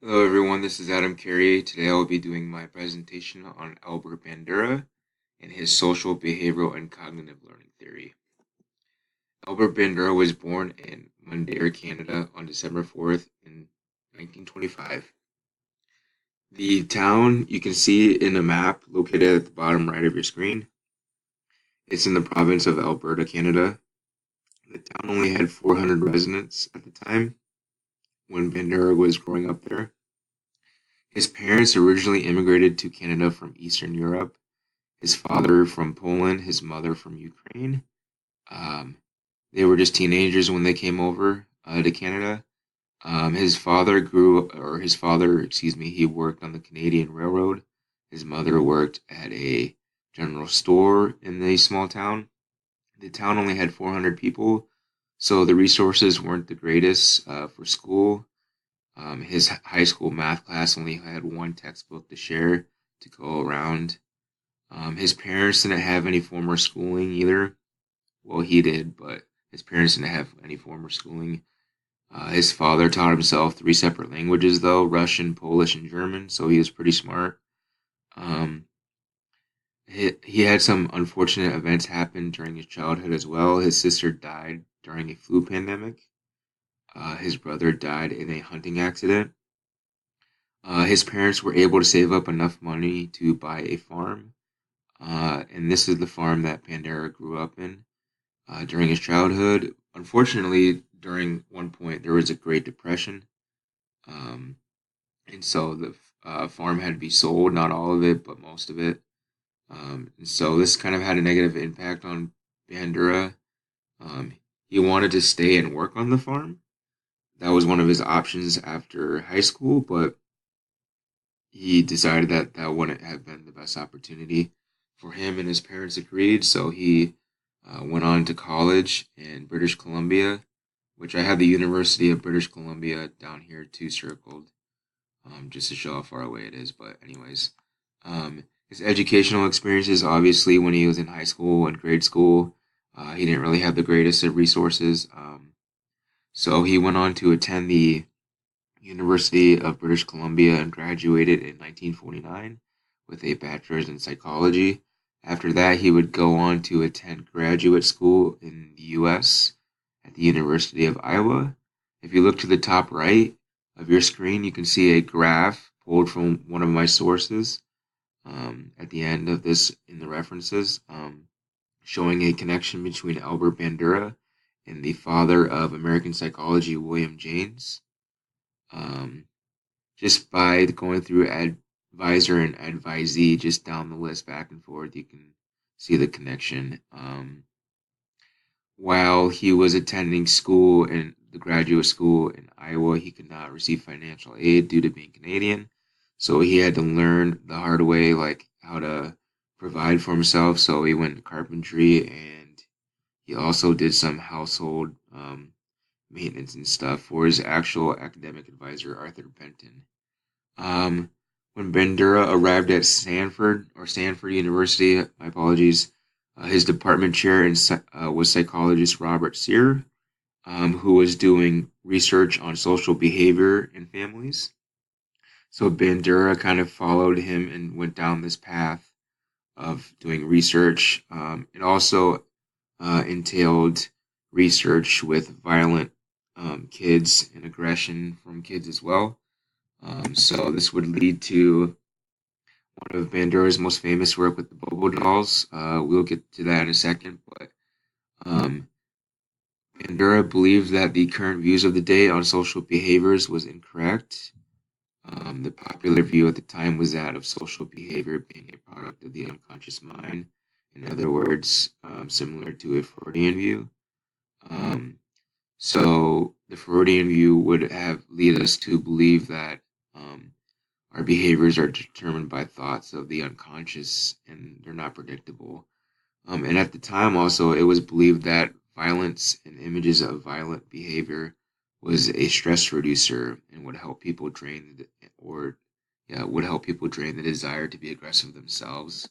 Hello everyone, this is Adam Carey. Today I will be doing my presentation on Albert Bandura and his social, behavioral, and cognitive learning theory. Albert Bandura was born in Bandura, Canada on December 4th, 1925. The town you can see in a map located at the bottom right of your screen. It's in the province of Alberta, Canada. The town only had 400 residents at the time when Bandura was growing up there. His parents originally immigrated to Canada from Eastern Europe. His father from Poland, his mother from Ukraine. Um, they were just teenagers when they came over to Canada. His father, excuse me, he worked on the Canadian Railroad. His mother worked at a general store in the small town. The town only had 400 people, so the resources weren't the greatest for school. His high school math class only had one textbook to share to go around. His parents didn't have any formal schooling either. Well, he did, but his parents didn't have any formal schooling. His father taught himself three separate languages, though Russian, Polish, and German, so he was pretty smart. Um, he had some unfortunate events happen during his childhood as well. His sister died during a flu pandemic. His brother died in a hunting accident. His parents were able to save up enough money to buy a farm, and this is the farm that Pandera grew up in. During his childhood. Unfortunately, during one point, there was a Great Depression, um, and so the farm had to be sold, not all of it, but most of it. And so this kind of had a negative impact on Bandura. Um, he wanted to stay and work on the farm. That was one of his options after high school, but he decided that that wouldn't have been the best opportunity for him, and his parents agreed. So he went on to college in British Columbia, which I have the University of British Columbia down here too circled, just to show how far away it is. But anyways, his educational experiences, obviously, when he was in high school and grade school, he didn't really have the greatest of resources. So he went on to attend the University of British Columbia and graduated in 1949 with a bachelor's in psychology. After that, he would go on to attend graduate school in the U.S. at the University of Iowa. If you look to the top right of your screen, you can see a graph pulled from one of my sources at the end of this in the references, showing a connection between Albert Bandura and the father of American psychology, William James. Um, just by going through advisor and advisee, just down the list back and forth, you can see the connection. While he was attending school in the graduate school in Iowa, he could not receive financial aid due to being Canadian. So he had to learn the hard way, like how to provide for himself. So he went to carpentry, and he also did some household maintenance and stuff for his actual academic advisor, Arthur Benton. Um, when Bandura arrived at Stanford University, my apologies, his department chair was psychologist Robert Sear, who was doing research on social behavior in families. So Bandura kind of followed him and went down this path of doing research. It also entailed research with violent kids and aggression from kids as well. So this would lead to one of Bandura's most famous work with the Bobo dolls. We'll get to that in a second, but um, Bandura believed that the current views of the day on social behaviors was incorrect. The popular view at the time was that of social behavior being a product of the unconscious mind. In other words, similar to a Freudian view. Um, so the Freudian view would have lead us to believe that our behaviors are determined by thoughts of the unconscious, and they're not predictable. And at the time, also, it was believed that violence and images of violent behavior was a stress reducer and would help people would help people drain the desire to be aggressive themselves.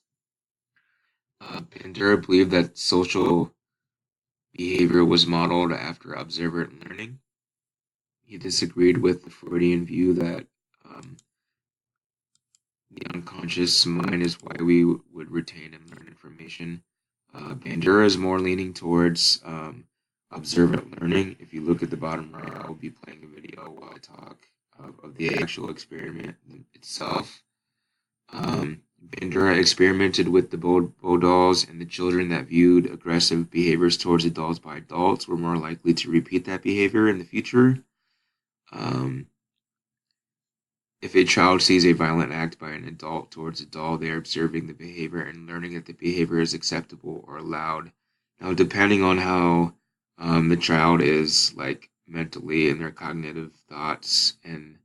Bandura believed that social behavior was modeled after observant learning. He disagreed with the Freudian view that The unconscious mind is why we would retain and learn information. Bandura is more leaning towards observant learning. If you look at the bottom right, I will be playing a video while I talk of the actual experiment itself. Bandura experimented with the Bo dolls, and the children that viewed aggressive behaviors towards adults by adults were more likely to repeat that behavior in the future. Um, if a child sees a violent act by an adult towards a doll, they are observing the behavior and learning that the behavior is acceptable or allowed. Now, depending on how the child is, like mentally, and their cognitive thoughts and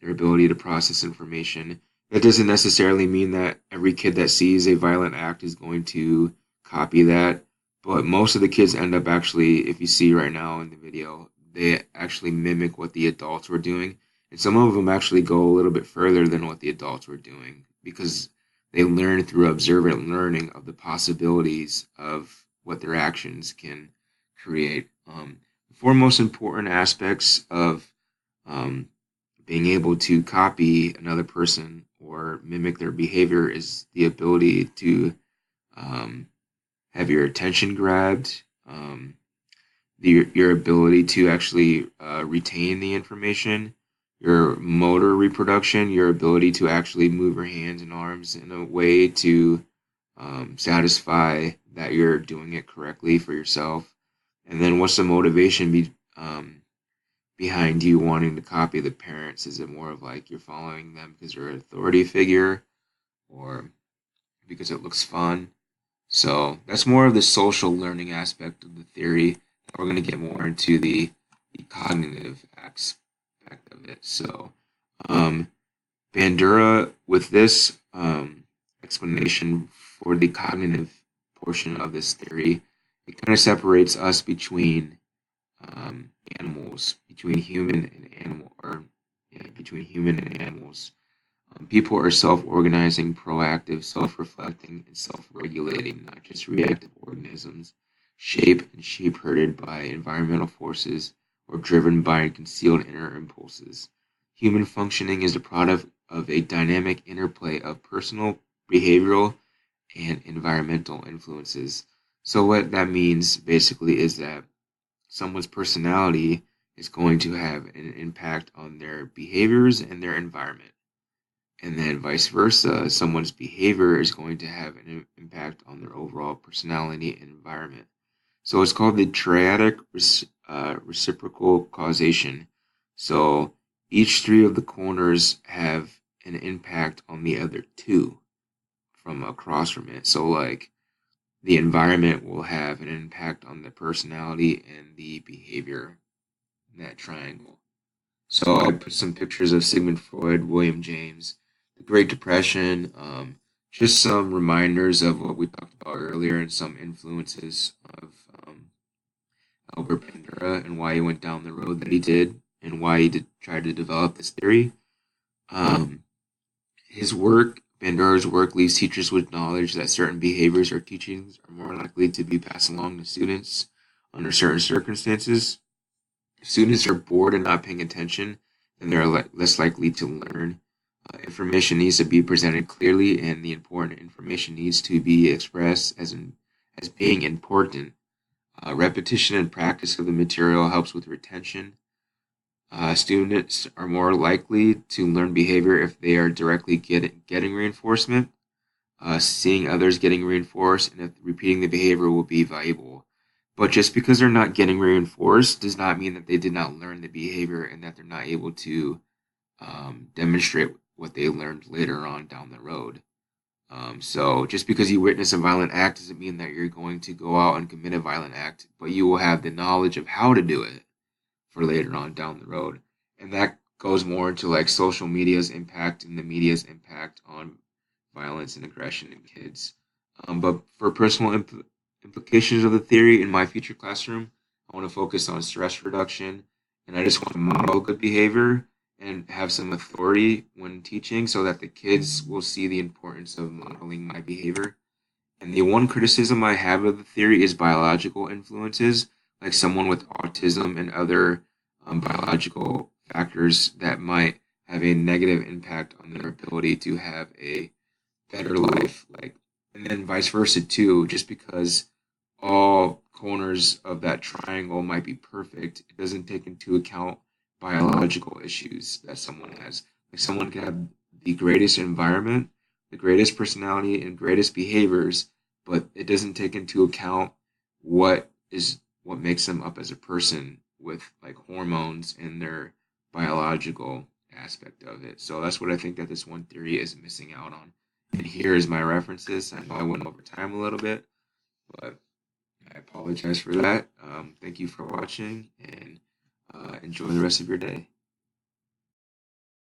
their ability to process information, that doesn't necessarily mean that every kid that sees a violent act is going to copy that. But most of the kids end up actually, if you see right now in the video, they actually mimic what the adults were doing. And some of them actually go a little bit further than what the adults were doing because they learn through observant learning of the possibilities of what their actions can create. The four most important aspects of being able to copy another person or mimic their behavior is the ability to have your attention grabbed, your ability to actually retain the information, your motor reproduction, your ability to actually move your hands and arms in a way to satisfy that you're doing it correctly for yourself. And then what's the motivation behind you wanting to copy the parents? Is it more of like you're following them because you're an authority figure or because it looks fun? So that's more of the social learning aspect of the theory. We're going to get more into the cognitive aspect of it. So Bandura, with this explanation for the cognitive portion of this theory, it kind of separates us between animals, between human and animal, or yeah, between human and animals. People are self-organizing, proactive, self-reflecting, and self-regulating, not just reactive organisms, shaped and sheep-herded by environmental forces or driven by concealed inner impulses. Human functioning is a product of a dynamic interplay of personal, behavioral, and environmental influences. So what that means basically is that someone's personality is going to have an impact on their behaviors and their environment. And then vice versa, someone's behavior is going to have an impact on their overall personality and environment. So it's called the triadic reciprocal causation. So each three of the corners have an impact on the other two from across from it. So like the environment will have an impact on the personality and the behavior in that triangle. So I put some pictures of Sigmund Freud, William James, the Great Depression, just some reminders of what we talked about earlier and some influences of Albert Bandura and why he went down the road that he did and why he did try to develop this theory. His work, Bandura's work, leaves teachers with knowledge that certain behaviors or teachings are more likely to be passed along to students under certain circumstances. If students are bored and not paying attention, then they're less likely to learn. Information needs to be presented clearly, and the important information needs to be expressed as being important. Repetition and practice of the material helps with retention. Students are more likely to learn behavior if they are directly getting reinforcement, seeing others getting reinforced, and if repeating the behavior will be valuable. But just because they're not getting reinforced does not mean that they did not learn the behavior and that they're not able to demonstrate what they learned later on down the road. So just because you witness a violent act doesn't mean that you're going to go out and commit a violent act, but you will have the knowledge of how to do it for later on down the road. And that goes more into like social media's impact and the media's impact on violence and aggression in kids. But for personal implications of the theory in my future classroom, I want to focus on stress reduction, and I just want to model good behavior and have some authority when teaching so that the kids will see the importance of modeling my behavior. And the one criticism I have of the theory is biological influences, like someone with autism and other biological factors that might have a negative impact on their ability to have a better life. Like, and then vice versa too. Just because all corners of that triangle might be perfect, it doesn't take into account biological issues that someone has. Like someone can have the greatest environment, the greatest personality, and greatest behaviors, but it doesn't take into account what makes them up as a person with like hormones and their biological aspect of it. So that's what I think that this one theory is missing out on. And here's my references. I know I went over time a little bit, but I apologize for that. Thank you for watching, and enjoy the rest of your day.